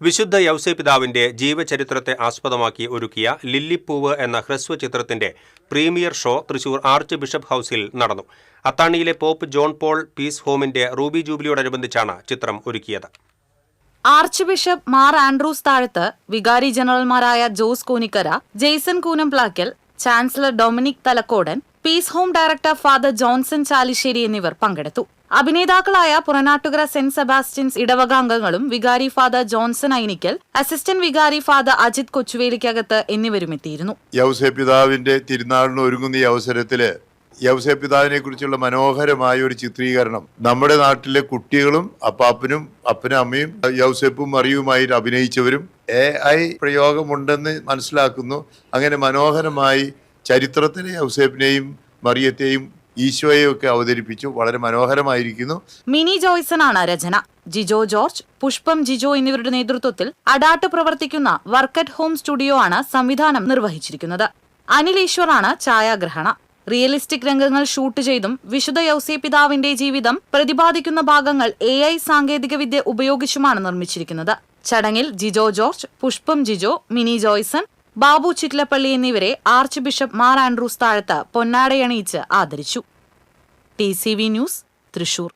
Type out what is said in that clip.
വിശുദ്ധ യൗസേപിതാവിന്റെ ജീവചരിത്രത്തെ ആസ്പദമാക്കി ഒരുക്കിയ ലില്ലിപ്പൂവ് എന്ന ഹ്രസ്വ ചിത്രത്തിന്റെ premiere show Thrissur archbishop ഹൌസിൽ നടന്നു. അത്താണിയിലെ പോപ്പ് ജോൺ പോൾ പീസ് ഹോമിന്റെ റൂബി ജൂബിലിയോടനുബന്ധിച്ചാണ് ചിത്രം ഒരുക്കിയത്. Archbishop Mar Andrews Thazhath, വികാരി ജനറൽമാരായ Jose Konikkara, Jaison Koonamplakkal, chancellor Dominic Thalakodan, peace home director father Johnson Chalissery എന്നിവർ പങ്കെടുത്തു. അഭിനേതാക്കളായ പുറനാട്ടുകര സെന്റ് സെബാസ്റ്റ്യൻസ് ഇടവക അംഗങ്ങളും വികാരി ഫാദർ ജോൺസൺ ഐനിക്കൽ, അസിസ്റ്റന്റ് വികാരി ഫാദർ അജിത് കൊച്ചുവേലിക്കകത്ത് എന്നിവരും എത്തിയിരുന്നു. യൗസേപിതാവിന്റെ തിരുനാളിന് ഒരുങ്ങുന്ന ഈ അവസരത്തില് യൗസേപിതാവിനെ കുറിച്ചുള്ള മനോഹരമായ ഒരു ചിത്രീകരണം നമ്മുടെ നാട്ടിലെ കുട്ടികളും അപ്പാപ്പനും അപ്പനും അമ്മയും യൗസേപ്പും മറിയുമായിട്ട് അഭിനയിച്ചവരും AI പ്രയോഗമുണ്ടെന്ന് മനസ്സിലാക്കുന്നു. അങ്ങനെ മനോഹരമായി ചരിത്രത്തിലെ യൗസേപ്പിനെയും മറിയത്തെയും ഈശോയെയും ഒക്കെ അവതരിപ്പിച്ചു. വളരെ മനോഹരമായിരിക്കുന്നു. മിനി ജോയ്സനാണ് രചന. ജിജോ ജോർജ്, പുഷ്പം ജിജോ എന്നിവരുടെ നേതൃത്വത്തിൽ അടാട്ട് പ്രവർത്തിക്കുന്ന വർക്ക് അറ്റ് ഹോം സ്റ്റുഡിയോ ആണ് സംവിധാനം നിർവഹിച്ചിരിക്കുന്നത്. അനിൽ ഈശ്വറാണ് ഛായാഗ്രഹണ. റിയലിസ്റ്റിക് രംഗങ്ങൾ ഷൂട്ട് ചെയ്തും വിശുദ്ധ യൗസേപിതാവിന്റെ ജീവിതം പ്രതിപാദിക്കുന്ന ഭാഗങ്ങൾ AI സാങ്കേതികവിദ്യ ഉപയോഗിച്ചുമാണ് നിർമ്മിച്ചിരിക്കുന്നത്. ചടങ്ങിൽ ജിജോ ജോർജ്, പുഷ്പം ജിജോ, മിനി ജോയ്സൺ, ബാബു ചിറ്റ്ലപ്പള്ളി എന്നിവരെ ആർച്ച് ബിഷപ്പ് മാർ ആൻഡ്രൂസ് താഴത്ത് പൊന്നാടയണിയിച്ച് ആദരിച്ചു. TCV news, Thrissur.